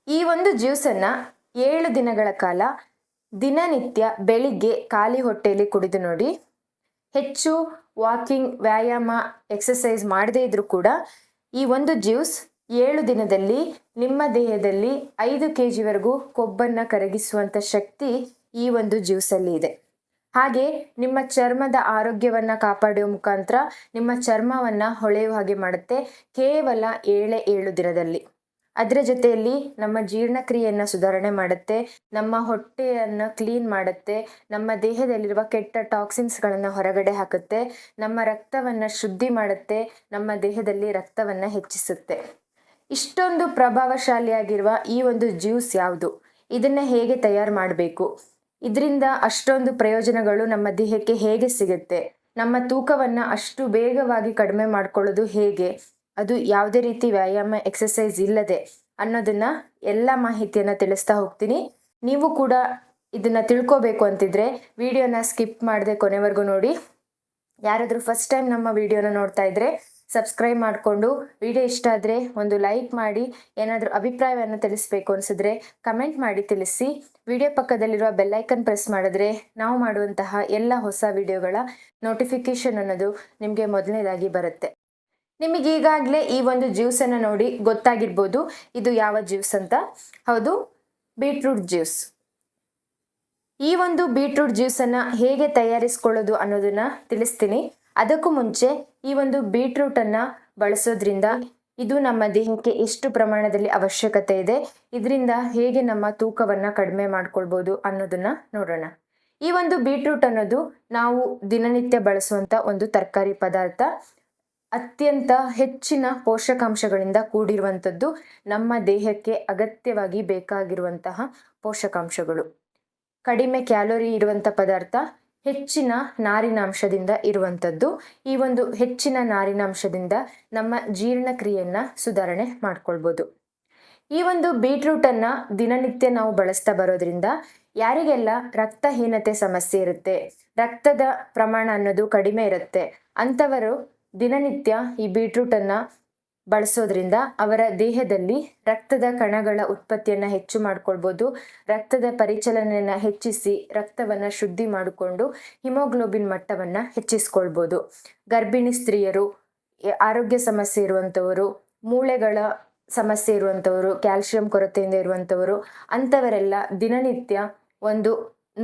ಈ ಒಂದು ಜ್ಯೂಸನ್ನು 7 ದಿನಗಳ ಕಾಲ ದಿನನಿತ್ಯ ಬೆಳಿಗ್ಗೆ ಖಾಲಿ ಹೊಟ್ಟೆಯಲ್ಲಿ ಕುಡಿದು ನೋಡಿ. ಹೆಚ್ಚು ವಾಕಿಂಗ್, ವ್ಯಾಯಾಮ, ಎಕ್ಸಸೈಸ್ ಮಾಡದೇ ಇದ್ರೂ ಕೂಡ ಈ ಒಂದು ಜ್ಯೂಸ್ 7 ದಿನದಲ್ಲಿ ನಿಮ್ಮ ದೇಹದಲ್ಲಿ 5 kg ಕೊಬ್ಬನ್ನು ಕರಗಿಸುವಂಥ ಶಕ್ತಿ ಈ ಒಂದು ಜ್ಯೂಸಲ್ಲಿ ಇದೆ. ಹಾಗೆ ನಿಮ್ಮ ಚರ್ಮದ ಆರೋಗ್ಯವನ್ನು ಕಾಪಾಡುವ ಮುಖಾಂತರ ನಿಮ್ಮ ಚರ್ಮವನ್ನು ಹೊಳೆಯುವ ಹಾಗೆ ಮಾಡುತ್ತೆ ಕೇವಲ 7 ದಿನದಲ್ಲಿ. ಅದರ ಜೊತೆಯಲ್ಲಿ ನಮ್ಮ ಜೀರ್ಣಕ್ರಿಯೆಯನ್ನು ಸುಧಾರಣೆ ಮಾಡುತ್ತೆ, ನಮ್ಮ ಹೊಟ್ಟೆಯನ್ನು ಕ್ಲೀನ್ ಮಾಡುತ್ತೆ, ನಮ್ಮ ದೇಹದಲ್ಲಿರುವ ಕೆಟ್ಟ ಟಾಕ್ಸಿನ್ಸ್ಗಳನ್ನು ಹೊರಗಡೆ ಹಾಕುತ್ತೆ, ನಮ್ಮ ರಕ್ತವನ್ನು ಶುದ್ಧಿ ಮಾಡುತ್ತೆ, ನಮ್ಮ ದೇಹದಲ್ಲಿ ರಕ್ತವನ್ನು ಹೆಚ್ಚಿಸುತ್ತೆ. ಇಷ್ಟೊಂದು ಪ್ರಭಾವಶಾಲಿಯಾಗಿರುವ ಈ ಒಂದು ಜ್ಯೂಸ್ ಯಾವುದು? ಇದನ್ನು ಹೇಗೆ ತಯಾರು ಮಾಡಬೇಕು? ಇದರಿಂದ ಅಷ್ಟೊಂದು ಪ್ರಯೋಜನಗಳು ನಮ್ಮ ದೇಹಕ್ಕೆ ಹೇಗೆ ಸಿಗುತ್ತೆ? ನಮ್ಮ ತೂಕವನ್ನು ಅಷ್ಟು ಬೇಗವಾಗಿ ಕಡಿಮೆ ಮಾಡ್ಕೊಳ್ಳೋದು ಹೇಗೆ? ಅದು ಯಾವುದೇ ರೀತಿ ವ್ಯಾಯಾಮ, ಎಕ್ಸಸೈಸ್ ಇಲ್ಲದೆ ಅನ್ನೋದನ್ನ ಎಲ್ಲ ಮಾಹಿತಿಯನ್ನು ತಿಳಿಸ್ತಾ ಹೋಗ್ತೀನಿ. ನೀವು ಕೂಡ ಇದನ್ನು ತಿಳ್ಕೋಬೇಕು ಅಂತಿದ್ರೆ ವಿಡಿಯೋನ ಸ್ಕಿಪ್ ಮಾಡದೆ ಕೊನೆವರೆಗೂ ನೋಡಿ. ಯಾರಾದರೂ ಫಸ್ಟ್ ಟೈಮ್ ನಮ್ಮ ವಿಡಿಯೋನ ನೋಡ್ತಾ ಇದ್ರೆ ಸಬ್ಸ್ಕ್ರೈಬ್ ಮಾಡಿಕೊಂಡು, ವಿಡಿಯೋ ಇಷ್ಟ ಆದರೆ ಒಂದು ಲೈಕ್ ಮಾಡಿ, ಏನಾದರೂ ಅಭಿಪ್ರಾಯವನ್ನು ತಿಳಿಸ್ಬೇಕು ಅನಿಸಿದ್ರೆ ಕಮೆಂಟ್ ಮಾಡಿ ತಿಳಿಸಿ. ವಿಡಿಯೋ ಪಕ್ಕದಲ್ಲಿರುವ ಬೆಲ್ಲೈಕನ್ ಪ್ರೆಸ್ ಮಾಡಿದ್ರೆ ನಾವು ಮಾಡುವಂತಹ ಎಲ್ಲ ಹೊಸ ವಿಡಿಯೋಗಳ ನೋಟಿಫಿಕೇಶನ್ ಅನ್ನೋದು ನಿಮಗೆ ಮೊದಲನೇದಾಗಿ ಬರುತ್ತೆ. ನಿಮಗೆ ಈಗಾಗಲೇ ಈ ಒಂದು ಜ್ಯೂಸನ್ನು ನೋಡಿ ಗೊತ್ತಾಗಿರ್ಬೋದು ಇದು ಯಾವ ಜ್ಯೂಸ್ ಅಂತ. ಹೌದು, ಬೀಟ್ರೂಟ್ ಜ್ಯೂಸ್. ಈ ಒಂದು ಬೀಟ್ರೂಟ್ ಜ್ಯೂಸನ್ನು ಹೇಗೆ ತಯಾರಿಸ್ಕೊಳ್ಳೋದು ಅನ್ನೋದನ್ನ ತಿಳಿಸ್ತೀನಿ. ಅದಕ್ಕೂ ಮುಂಚೆ ಈ ಒಂದು ಬೀಟ್ರೂಟನ್ನು ಬಳಸೋದ್ರಿಂದ ಇದು ನಮ್ಮ ದೇಹಕ್ಕೆ ಎಷ್ಟು ಪ್ರಮಾಣದಲ್ಲಿ ಅವಶ್ಯಕತೆ ಇದೆ, ಇದರಿಂದ ಹೇಗೆ ನಮ್ಮ ತೂಕವನ್ನು ಕಡಿಮೆ ಮಾಡ್ಕೊಳ್ಬೋದು ಅನ್ನೋದನ್ನ ನೋಡೋಣ. ಈ ಒಂದು ಬೀಟ್ರೂಟ್ ಅನ್ನೋದು ನಾವು ದಿನನಿತ್ಯ ಬಳಸುವಂಥ ಒಂದು ತರಕಾರಿ ಪದಾರ್ಥ. ಅತ್ಯಂತ ಹೆಚ್ಚಿನ ಪೋಷಕಾಂಶಗಳಿಂದ ಕೂಡಿರುವಂಥದ್ದು, ನಮ್ಮ ದೇಹಕ್ಕೆ ಅಗತ್ಯವಾಗಿ ಬೇಕಾಗಿರುವಂತಹ ಪೋಷಕಾಂಶಗಳು. ಕಡಿಮೆ ಕ್ಯಾಲೋರಿ ಇರುವಂಥ ಪದಾರ್ಥ, ಹೆಚ್ಚಿನ ನಾರಿನಾಂಶದಿಂದ ಇರುವಂಥದ್ದು. ಈ ಒಂದು ಹೆಚ್ಚಿನ ನಾರಿನಾಂಶದಿಂದ ನಮ್ಮ ಜೀರ್ಣಕ್ರಿಯೆಯನ್ನು ಸುಧಾರಣೆ ಮಾಡ್ಕೊಳ್ಬೋದು. ಈ ಒಂದು ಬೀಟ್ರೂಟನ್ನು ದಿನನಿತ್ಯ ನಾವು ಬಳಸ್ತಾ ಬರೋದ್ರಿಂದ ಯಾರಿಗೆಲ್ಲ ರಕ್ತಹೀನತೆ ಸಮಸ್ಯೆ ಇರುತ್ತೆ, ರಕ್ತದ ಪ್ರಮಾಣ ಅನ್ನೋದು ಕಡಿಮೆ ಇರುತ್ತೆ, ಅಂಥವರು ದಿನನಿತ್ಯ ಈ ಬೀಟ್ರೂಟನ್ನು ಬಳಸೋದ್ರಿಂದ ಅವರ ದೇಹದಲ್ಲಿ ರಕ್ತದ ಕಣಗಳ ಉತ್ಪತ್ತಿಯನ್ನು ಹೆಚ್ಚು ಮಾಡ್ಕೊಳ್ಬೋದು, ರಕ್ತದ ಪರಿಚಲನೆಯನ್ನು ಹೆಚ್ಚಿಸಿ ರಕ್ತವನ್ನು ಶುದ್ಧಿ ಮಾಡಿಕೊಂಡು ಹಿಮೋಗ್ಲೋಬಿನ್ ಮಟ್ಟವನ್ನು ಹೆಚ್ಚಿಸ್ಕೊಳ್ಬೋದು. ಗರ್ಭಿಣಿ ಸ್ತ್ರೀಯರು, ಆರೋಗ್ಯ ಸಮಸ್ಯೆ ಇರುವಂಥವರು, ಮೂಳೆಗಳ ಸಮಸ್ಯೆ ಇರುವಂಥವರು, ಕ್ಯಾಲ್ಶಿಯಂ ಕೊರತೆಯಿಂದ ಇರುವಂಥವರು, ಅಂಥವರೆಲ್ಲ ದಿನನಿತ್ಯ ಒಂದು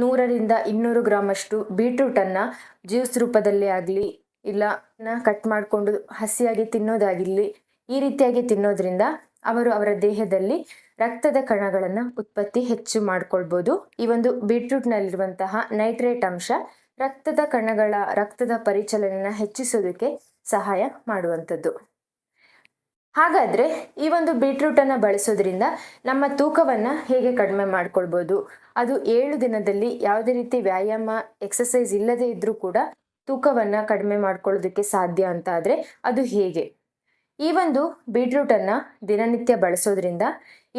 100ರಿಂದ 200 ಗ್ರಾಮಷ್ಟು ಬೀಟ್ರೂಟನ್ನು ಜ್ಯೂಸ್ ರೂಪದಲ್ಲೇ ಆಗಲಿ, ಇಲ್ಲ ಕಟ್ ಮಾಡಿಕೊಂಡು ಹಸಿಯಾಗಿ ತಿನ್ನೋದಾಗಿರಲಿ, ಈ ರೀತಿಯಾಗಿ ತಿನ್ನೋದ್ರಿಂದ ಅವರು ಅವರ ದೇಹದಲ್ಲಿ ರಕ್ತದ ಕಣಗಳನ್ನು ಉತ್ಪತ್ತಿ ಹೆಚ್ಚು ಮಾಡ್ಕೊಳ್ಬೋದು. ಈ ಒಂದು ಬೀಟ್ರೂಟ್ನಲ್ಲಿರುವಂತಹ ನೈಟ್ರೇಟ್ ಅಂಶ ರಕ್ತದ ಕಣಗಳ ರಕ್ತದ ಪರಿಚಲನೆಯನ್ನು ಹೆಚ್ಚಿಸೋದಕ್ಕೆ ಸಹಾಯ ಮಾಡುವಂಥದ್ದು. ಹಾಗಾದರೆ ಈ ಒಂದು ಬೀಟ್ರೂಟನ್ನು ಬಳಸೋದ್ರಿಂದ ನಮ್ಮ ತೂಕವನ್ನು ಹೇಗೆ ಕಡಿಮೆ ಮಾಡ್ಕೊಳ್ಬೋದು? ಅದು 7 ದಿನದಲ್ಲಿ ಯಾವುದೇ ರೀತಿ ವ್ಯಾಯಾಮ, ಎಕ್ಸಸೈಸ್ ಇಲ್ಲದೆ ಇದ್ರೂ ಕೂಡ ತೂಕವನ್ನು ಕಡಿಮೆ ಮಾಡ್ಕೊಳ್ಳೋದಕ್ಕೆ ಸಾಧ್ಯ ಅಂತ ಆದರೆ ಅದು ಹೇಗೆ? ಈ ಒಂದು ಬೀಟ್ರೂಟನ್ನು ದಿನನಿತ್ಯ ಬಳಸೋದ್ರಿಂದ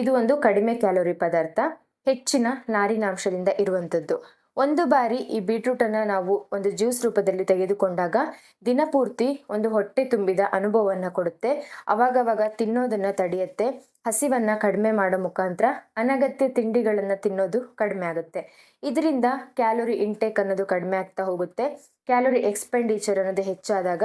ಇದು ಒಂದು ಕಡಿಮೆ ಕ್ಯಾಲೋರಿ ಪದಾರ್ಥ, ಹೆಚ್ಚಿನ ನಾರಿನಾಂಶದಿಂದ ಇರುವಂಥದ್ದು. ಒಂದು ಬಾರಿ ಈ ಬೀಟ್ರೂಟನ್ನು ನಾವು ಒಂದು ಜ್ಯೂಸ್ ರೂಪದಲ್ಲಿ ತೆಗೆದುಕೊಂಡಾಗ ದಿನಪೂರ್ತಿ ಒಂದು ಹೊಟ್ಟೆ ತುಂಬಿದ ಅನುಭವವನ್ನು ಕೊಡುತ್ತೆ. ಅವಾಗವಾಗ ತಿನ್ನೋದನ್ನು ತಡೆಯುತ್ತೆ. ಹಸಿವನ್ನು ಕಡಿಮೆ ಮಾಡೋ ಮುಖಾಂತರ ಅನಗತ್ಯ ತಿಂಡಿಗಳನ್ನು ತಿನ್ನೋದು ಕಡಿಮೆ ಆಗುತ್ತೆ. ಇದರಿಂದ ಕ್ಯಾಲೋರಿ ಇಂಟೇಕ್ ಅನ್ನೋದು ಕಡಿಮೆ ಆಗ್ತಾ ಹೋಗುತ್ತೆ. ಕ್ಯಾಲೋರಿ ಎಕ್ಸ್ಪೆಂಡಿಚರ್ ಅನ್ನೋದು ಹೆಚ್ಚಾದಾಗ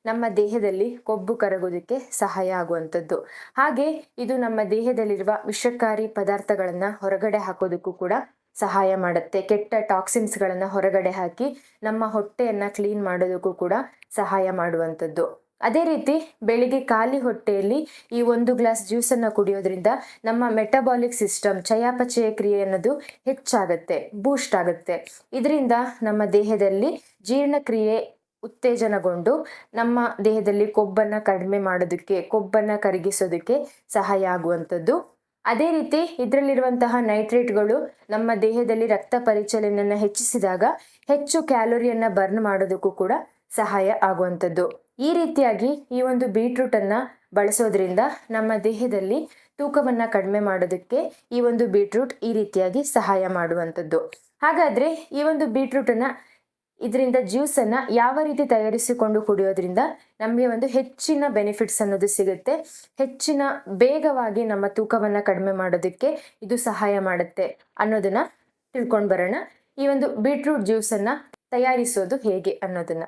ನಮ್ಮ ದೇಹದಲ್ಲಿ ಕೊಬ್ಬು ಕರಗೋದಕ್ಕೆ ಸಹಾಯ ಆಗುವಂಥದ್ದು. ಹಾಗೆ ಇದು ನಮ್ಮ ದೇಹದಲ್ಲಿರುವ ವಿಷಕಾರಿ ಪದಾರ್ಥಗಳನ್ನು ಹೊರಗಡೆ ಹಾಕೋದಕ್ಕೂ ಕೂಡ ಸಹಾಯ ಮಾಡುತ್ತೆ. ಕೆಟ್ಟ ಟಾಕ್ಸಿನ್ಸ್ಗಳನ್ನು ಹೊರಗಡೆ ಹಾಕಿ ನಮ್ಮ ಹೊಟ್ಟೆಯನ್ನು ಕ್ಲೀನ್ ಮಾಡೋದಕ್ಕೂ ಕೂಡ ಸಹಾಯ ಮಾಡುವಂಥದ್ದು. ಅದೇ ರೀತಿ ಬೆಳಿಗ್ಗೆ ಖಾಲಿ ಹೊಟ್ಟೆಯಲ್ಲಿ ಈ 1 ಗ್ಲಾಸ್ ಜ್ಯೂಸನ್ನು ಕುಡಿಯೋದ್ರಿಂದ ನಮ್ಮ ಮೆಟಬಾಲಿಕ್ ಸಿಸ್ಟಮ್, ಚಯಾಪಚಯ ಕ್ರಿಯೆ ಅನ್ನೋದು ಹೆಚ್ಚಾಗುತ್ತೆ, ಬೂಸ್ಟ್ ಆಗುತ್ತೆ. ಇದರಿಂದ ನಮ್ಮ ದೇಹದಲ್ಲಿ ಜೀರ್ಣಕ್ರಿಯೆ ಉತ್ತೇಜನಗೊಂಡು ನಮ್ಮ ದೇಹದಲ್ಲಿ ಕೊಬ್ಬನ್ನು ಕಡಿಮೆ ಮಾಡೋದಕ್ಕೆ, ಕೊಬ್ಬನ್ನು ಕರಗಿಸೋದಕ್ಕೆ ಸಹಾಯ ಆಗುವಂಥದ್ದು. ಅದೇ ರೀತಿ ಇದರಲ್ಲಿರುವಂತಹ ನೈಟ್ರೇಟ್ಗಳು ನಮ್ಮ ದೇಹದಲ್ಲಿ ರಕ್ತ ಪರಿಚಲನೆಯನ್ನು ಹೆಚ್ಚಿಸಿದಾಗ ಹೆಚ್ಚು ಕ್ಯಾಲೋರಿಯನ್ನು ಬರ್ನ್ ಮಾಡೋದಕ್ಕೂ ಕೂಡ ಸಹಾಯ ಆಗುವಂಥದ್ದು. ಈ ರೀತಿಯಾಗಿ ಈ ಒಂದು ಬೀಟ್ರೂಟನ್ನು ಬಳಸೋದ್ರಿಂದ ನಮ್ಮ ದೇಹದಲ್ಲಿ ತೂಕವನ್ನು ಕಡಿಮೆ ಮಾಡೋದಕ್ಕೆ ಈ ಒಂದು ಬೀಟ್ರೂಟ್ ಈ ರೀತಿಯಾಗಿ ಸಹಾಯ ಮಾಡುವಂಥದ್ದು. ಹಾಗಾದರೆ ಈ ಒಂದು ಬೀಟ್ರೂಟನ್ನು ಇದರಿಂದ ಜ್ಯೂಸನ್ನು ಯಾವ ರೀತಿ ತಯಾರಿಸಿಕೊಂಡು ಕುಡಿಯೋದ್ರಿಂದ ನಮಗೆ ಒಂದು ಹೆಚ್ಚಿನ ಬೆನಿಫಿಟ್ಸ್ ಅನ್ನೋದು ಸಿಗುತ್ತೆ. ಹೆಚ್ಚಿನ ಬೇಗವಾಗಿ ನಮ್ಮ ತೂಕವನ್ನು ಕಡಿಮೆ ಮಾಡೋದಕ್ಕೆ ಇದು ಸಹಾಯ ಮಾಡುತ್ತೆ ಅನ್ನೋದನ್ನ ತಿಳ್ಕೊಂಡು ಬರೋಣ. ಈ ಒಂದು ಬೀಟ್ರೂಟ್ ಜ್ಯೂಸನ್ನು ತಯಾರಿಸೋದು ಹೇಗೆ ಅನ್ನೋದನ್ನ.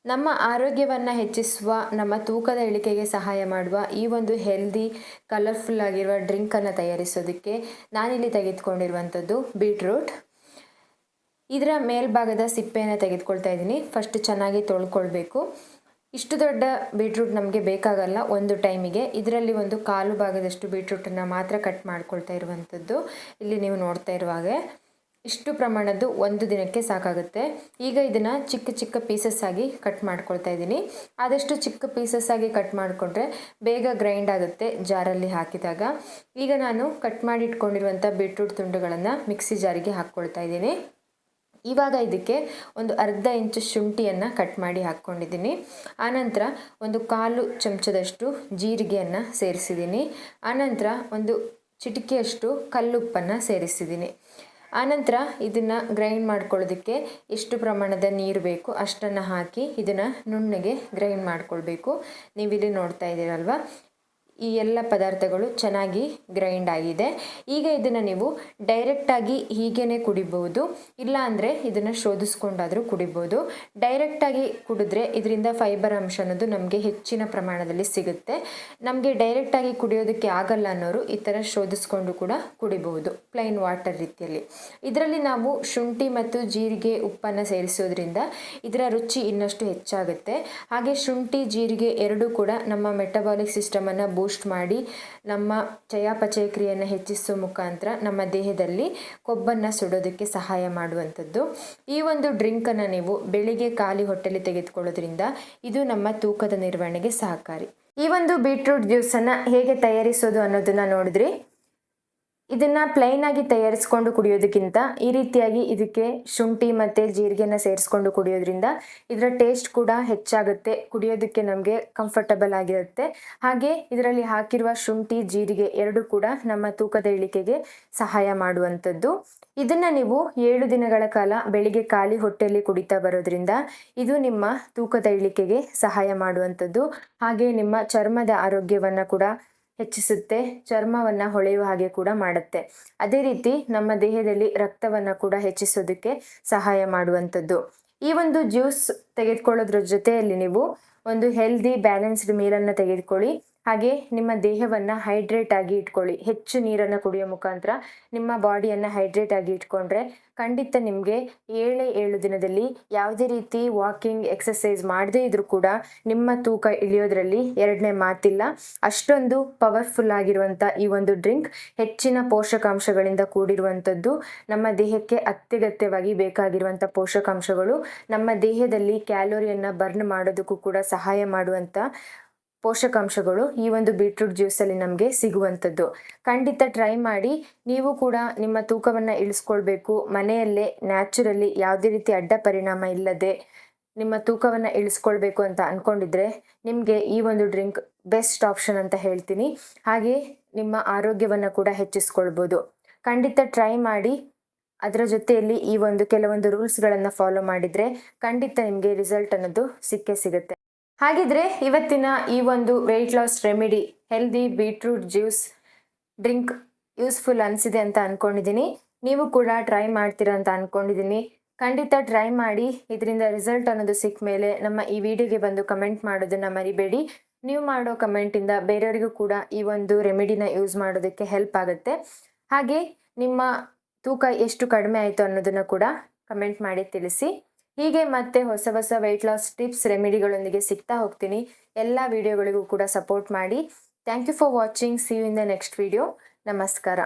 ನಮ್ಮ ಆರೋಗ್ಯವನ್ನು ಹೆಚ್ಚಿಸುವ, ನಮ್ಮ ತೂಕದ ಇಳಿಕೆಗೆ ಸಹಾಯ ಮಾಡುವ ಈ ಒಂದು ಹೆಲ್ದಿ ಕಲರ್ಫುಲ್ ಆಗಿರುವ ಡ್ರಿಂಕನ್ನು ತಯಾರಿಸೋದಕ್ಕೆ ನಾನಿಲ್ಲಿ ತೆಗೆದುಕೊಂಡಿರುವಂಥದ್ದು ಬೀಟ್ರೂಟ್. ಇದರ ಮೇಲ್ಭಾಗದ ಸಿಪ್ಪೆಯನ್ನು ತೆಗೆದುಕೊಳ್ತಾ ಇದ್ದೀನಿ. ಫಸ್ಟ್ ಚೆನ್ನಾಗಿ ತೊಳ್ಕೊಳ್ಬೇಕು. ಇಷ್ಟು ದೊಡ್ಡ ಬೀಟ್ರೂಟ್ ನಮಗೆ ಬೇಕಾಗಲ್ಲ ಒಂದು ಟೈಮಿಗೆ. ಇದರಲ್ಲಿ ಒಂದು ಕಾಲು ಭಾಗದಷ್ಟು ಬೀಟ್ರೂಟನ್ನು ಮಾತ್ರ ಕಟ್ ಮಾಡ್ಕೊಳ್ತಾ ಇರುವಂಥದ್ದು. ಇಲ್ಲಿ ನೀವು ನೋಡ್ತಾ ಇರುವ ಹಾಗೆ ಇಷ್ಟು ಪ್ರಮಾಣದ್ದು ಒಂದು ದಿನಕ್ಕೆ ಸಾಕಾಗುತ್ತೆ. ಈಗ ಇದನ್ನು ಚಿಕ್ಕ ಚಿಕ್ಕ ಪೀಸಸ್ ಆಗಿ ಕಟ್ ಮಾಡ್ಕೊಳ್ತಾ ಇದ್ದೀನಿ. ಆದಷ್ಟು ಚಿಕ್ಕ ಪೀಸಸ್ ಆಗಿ ಕಟ್ ಮಾಡಿಕೊಂಡ್ರೆ ಬೇಗ ಗ್ರೈಂಡ್ ಆಗುತ್ತೆ ಜಾರಲ್ಲಿ ಹಾಕಿದಾಗ. ಈಗ ನಾನು ಕಟ್ ಮಾಡಿ ಇಟ್ಕೊಂಡಿರುವಂಥ ಬೀಟ್ರೂಟ್ ತುಂಡುಗಳನ್ನು ಮಿಕ್ಸಿ ಜಾರಿಗೆ ಹಾಕ್ಕೊಳ್ತಾ ಇದ್ದೀನಿ. ಇವಾಗ ಇದಕ್ಕೆ ಒಂದು ಅರ್ಧ ಇಂಚು ಶುಂಠಿಯನ್ನು ಕಟ್ ಮಾಡಿ ಹಾಕ್ಕೊಂಡಿದ್ದೀನಿ. ಆನಂತರ ಒಂದು ಕಾಲು ಚಮಚದಷ್ಟು ಜೀರಿಗೆಯನ್ನು ಸೇರಿಸಿದ್ದೀನಿ. ಆನಂತರ ಒಂದು ಚಿಟಿಕೆಯಷ್ಟು ಕಲ್ಲುಪ್ಪನ್ನು ಸೇರಿಸಿದ್ದೀನಿ. ಆನಂತರ ಇದನ್ನು ಗ್ರೈಂಡ್ ಮಾಡ್ಕೊಳ್ಳೋದಕ್ಕೆ ಎಷ್ಟು ಪ್ರಮಾಣದ ನೀರು ಬೇಕು ಅಷ್ಟನ್ನು ಹಾಕಿ ಇದನ್ನು ನುಣ್ಣಗೆ ಗ್ರೈಂಡ್ ಮಾಡ್ಕೊಳ್ಬೇಕು. ನೀವಿಲ್ಲಿ ನೋಡ್ತಾ ಇದ್ದೀರಲ್ವ, ಈ ಎಲ್ಲ ಪದಾರ್ಥಗಳು ಚೆನ್ನಾಗಿ ಗ್ರೈಂಡ್ ಆಗಿದೆ. ಈಗ ಇದನ್ನು ನೀವು ಡೈರೆಕ್ಟಾಗಿ ಹೀಗೇ ಕುಡಿಬಹುದು, ಇಲ್ಲ ಅಂದರೆ ಇದನ್ನು ಶೋಧಿಸ್ಕೊಂಡಾದರೂ ಕುಡಿಬೋದು. ಡೈರೆಕ್ಟಾಗಿ ಕುಡಿದ್ರೆ ಇದರಿಂದ ಫೈಬರ್ ಅಂಶ ಅನ್ನೋದು ನಮಗೆ ಹೆಚ್ಚಿನ ಪ್ರಮಾಣದಲ್ಲಿ ಸಿಗುತ್ತೆ. ನಮಗೆ ಡೈರೆಕ್ಟಾಗಿ ಕುಡಿಯೋದಕ್ಕೆ ಆಗಲ್ಲ ಅನ್ನೋರು ಈ ಥರ ಶೋಧಿಸ್ಕೊಂಡು ಕೂಡ ಕುಡಿಬಹುದು, ಪ್ಲೈನ್ ವಾಟರ್ ರೀತಿಯಲ್ಲಿ. ಇದರಲ್ಲಿ ನಾವು ಶುಂಠಿ ಮತ್ತು ಜೀರಿಗೆ ಉಪ್ಪನ್ನು ಸೇರಿಸೋದ್ರಿಂದ ಇದರ ರುಚಿ ಇನ್ನಷ್ಟು ಹೆಚ್ಚಾಗುತ್ತೆ. ಹಾಗೆ ಶುಂಠಿ ಜೀರಿಗೆ ಎರಡೂ ಕೂಡ ನಮ್ಮ ಮೆಟಬಾಲಿಕ್ ಸಿಸ್ಟಮನ್ನು ಬೂಸ್ಟ್ ಮಾಡಿ ನಮ್ಮ ಚಯಾಪಚಯ ಕ್ರಿಯೆಯನ್ನು ಹೆಚ್ಚಿಸುವ ಮುಖಾಂತರ ನಮ್ಮ ದೇಹದಲ್ಲಿ ಕೊಬ್ಬನ್ನು ಸುಡೋದಕ್ಕೆ ಸಹಾಯ ಮಾಡುವಂಥದ್ದು. ಈ ಒಂದು ಡ್ರಿಂಕನ್ನು ನೀವು ಬೆಳಿಗ್ಗೆ ಖಾಲಿ ಹೊಟ್ಟೆಲಿ ತೆಗೆದುಕೊಳ್ಳೋದ್ರಿಂದ ಇದು ನಮ್ಮ ತೂಕದ ನಿರ್ವಹಣೆಗೆ ಸಹಕಾರಿ. ಈ ಒಂದು ಬೀಟ್ರೂಟ್ ಜ್ಯೂಸನ್ನು ಹೇಗೆ ತಯಾರಿಸೋದು ಅನ್ನೋದನ್ನ ನೋಡಿದ್ರಿ. ಇದನ್ನು ಪ್ಲೈನ್ ಆಗಿ ತಯಾರಿಸ್ಕೊಂಡು ಕುಡಿಯೋದಕ್ಕಿಂತ ಈ ರೀತಿಯಾಗಿ ಇದಕ್ಕೆ ಶುಂಠಿ ಮತ್ತು ಜೀರಿಗೆನ ಸೇರಿಸ್ಕೊಂಡು ಕುಡಿಯೋದ್ರಿಂದ ಇದರ ಟೇಸ್ಟ್ ಕೂಡ ಹೆಚ್ಚಾಗುತ್ತೆ, ಕುಡಿಯೋದಕ್ಕೆ ನಮಗೆ ಕಂಫರ್ಟಬಲ್ ಆಗಿರುತ್ತೆ. ಹಾಗೆ ಇದರಲ್ಲಿ ಹಾಕಿರುವ ಶುಂಠಿ ಜೀರಿಗೆ ಎರಡೂ ಕೂಡ ನಮ್ಮ ತೂಕದ ಇಳಿಕೆಗೆ ಸಹಾಯ ಮಾಡುವಂಥದ್ದು. ಇದನ್ನು ನೀವು 7 ದಿನಗಳ ಕಾಲ ಬೆಳಿಗ್ಗೆ ಖಾಲಿ ಹೊಟ್ಟೆಯಲ್ಲಿ ಕುಡಿತಾ ಬರೋದ್ರಿಂದ ಇದು ನಿಮ್ಮ ತೂಕದ ಇಳಿಕೆಗೆ ಸಹಾಯ ಮಾಡುವಂಥದ್ದು. ಹಾಗೆ ನಿಮ್ಮ ಚರ್ಮದ ಆರೋಗ್ಯವನ್ನು ಕೂಡ ಹೆಚ್ಚಿಸುತ್ತೆ, ಚರ್ಮವನ್ನು ಹೊಳೆಯುವ ಹಾಗೆ ಕೂಡ ಮಾಡುತ್ತೆ. ಅದೇ ರೀತಿ ನಮ್ಮ ದೇಹದಲ್ಲಿ ರಕ್ತವನ್ನು ಕೂಡ ಹೆಚ್ಚಿಸೋದಕ್ಕೆ ಸಹಾಯ ಮಾಡುವಂಥದ್ದು. ಈ ಒಂದು ಜ್ಯೂಸ್ ತೆಗೆದುಕೊಳ್ಳೋದ್ರ ಜೊತೆಯಲ್ಲಿ ನೀವು ಒಂದು ಹೆಲ್ದಿ ಬ್ಯಾಲೆನ್ಸ್ಡ್ ಮೀಲನ್ನು ತೆಗೆದುಕೊಳ್ಳಿ. ಹಾಗೆ ನಿಮ್ಮ ದೇಹವನ್ನು ಹೈಡ್ರೇಟ್ ಆಗಿ ಇಟ್ಕೊಳ್ಳಿ. ಹೆಚ್ಚು ನೀರನ್ನು ಕುಡಿಯೋ ಮುಖಾಂತರ ನಿಮ್ಮ ಬಾಡಿಯನ್ನು ಹೈಡ್ರೇಟ್ ಆಗಿ ಇಟ್ಕೊಂಡ್ರೆ ಖಂಡಿತ ನಿಮಗೆ 7 ದಿನದಲ್ಲಿ ಯಾವುದೇ ರೀತಿ ವಾಕಿಂಗ್ ಎಕ್ಸಸೈಸ್ ಮಾಡದೇ ಇದ್ರೂ ಕೂಡ ನಿಮ್ಮ ತೂಕ ಇಳಿಯೋದ್ರಲ್ಲಿ ಎರಡನೇ ಮಾತಿಲ್ಲ. ಅಷ್ಟೊಂದು ಪವರ್ಫುಲ್ ಆಗಿರುವಂಥ ಈ ಒಂದು ಡ್ರಿಂಕ್ ಹೆಚ್ಚಿನ ಪೋಷಕಾಂಶಗಳಿಂದ ಕೂಡಿರುವಂಥದ್ದು. ನಮ್ಮ ದೇಹಕ್ಕೆ ಅತ್ಯಗತ್ಯವಾಗಿ ಬೇಕಾಗಿರುವಂಥ ಪೋಷಕಾಂಶಗಳು, ನಮ್ಮ ದೇಹದಲ್ಲಿ ಕ್ಯಾಲೋರಿಯನ್ನು ಬರ್ನ್ ಮಾಡೋದಕ್ಕೂ ಕೂಡ ಸಹಾಯ ಮಾಡುವಂಥ ಪೋಷಕಾಂಶಗಳು ಈ ಒಂದು ಬೀಟ್ರೂಟ್ ಜ್ಯೂಸಲ್ಲಿ ನಮಗೆ ಸಿಗುವಂಥದ್ದು. ಖಂಡಿತ ಟ್ರೈ ಮಾಡಿ. ನೀವು ಕೂಡ ನಿಮ್ಮ ತೂಕವನ್ನು ಇಳಿಸ್ಕೊಳ್ಬೇಕು, ಮನೆಯಲ್ಲೇ ನ್ಯಾಚುರಲಿ ಯಾವುದೇ ರೀತಿ ಅಡ್ಡ ಪರಿಣಾಮ ಇಲ್ಲದೆ ನಿಮ್ಮ ತೂಕವನ್ನು ಇಳಿಸ್ಕೊಳ್ಬೇಕು ಅಂತ ಅಂದ್ಕೊಂಡಿದ್ರೆ ನಿಮಗೆ ಈ ಒಂದು ಡ್ರಿಂಕ್ ಬೆಸ್ಟ್ ಆಪ್ಷನ್ ಅಂತ ಹೇಳ್ತೀನಿ. ಹಾಗೆ ನಿಮ್ಮ ಆರೋಗ್ಯವನ್ನು ಕೂಡ ಹೆಚ್ಚಿಸ್ಕೊಳ್ಬೋದು. ಖಂಡಿತ ಟ್ರೈ ಮಾಡಿ. ಅದರ ಜೊತೆಯಲ್ಲಿ ಈ ಒಂದು ಕೆಲವೊಂದು ರೂಲ್ಸ್ಗಳನ್ನು ಫಾಲೋ ಮಾಡಿದರೆ ಖಂಡಿತ ನಿಮಗೆ ರಿಸಲ್ಟ್ ಅನ್ನೋದು ಸಿಕ್ಕೇ ಸಿಗುತ್ತೆ. ಹಾಗಿದ್ರೆ ಇವತ್ತಿನ ಈ ಒಂದು weight loss remedy healthy beetroot juice drink useful ಅನಿಸಿದೆ ಅಂತ ಅಂದ್ಕೊಂಡಿದ್ದೀನಿ. ನೀವು ಕೂಡ ಟ್ರೈ ಮಾಡ್ತೀರಾ ಅಂತ ಅಂದ್ಕೊಂಡಿದ್ದೀನಿ. ಖಂಡಿತ ಟ್ರೈ ಮಾಡಿ. ಇದರಿಂದ ರಿಸಲ್ಟ್ ಅನ್ನೋದು ಸಿಕ್ಕ ಮೇಲೆ ನಮ್ಮ ಈ ವಿಡಿಯೋಗೆ ಬಂದು ಕಮೆಂಟ್ ಮಾಡೋದನ್ನು ಮರಿಬೇಡಿ. ನೀವು ಮಾಡೋ ಕಮೆಂಟಿಂದ ಬೇರೆಯವರಿಗೂ ಕೂಡ ಈ ಒಂದು ರೆಮಿಡಿನ ಯೂಸ್ ಮಾಡೋದಕ್ಕೆ ಹೆಲ್ಪ್ ಆಗುತ್ತೆ. ಹಾಗೆ ನಿಮ್ಮ ತೂಕ ಎಷ್ಟು ಕಡಿಮೆ ಆಯಿತು ಅನ್ನೋದನ್ನು ಕೂಡ ಕಮೆಂಟ್ ಮಾಡಿ ತಿಳಿಸಿ. ಹೀಗೆ ಮತ್ತೆ ಹೊಸ ಹೊಸ ವೆಯ್ಟ್ ಲಾಸ್ ಟಿಪ್ಸ್ ರೆಮಿಡಿಗಳೊಂದಿಗೆ ಸಿಗ್ತಾ ಹೋಗ್ತೀನಿ. ಎಲ್ಲ ವಿಡಿಯೋಗಳಿಗೂ ಕೂಡ ಸಪೋರ್ಟ್ ಮಾಡಿ. Thank you for watching. See you in the next video. ನಮಸ್ಕಾರ.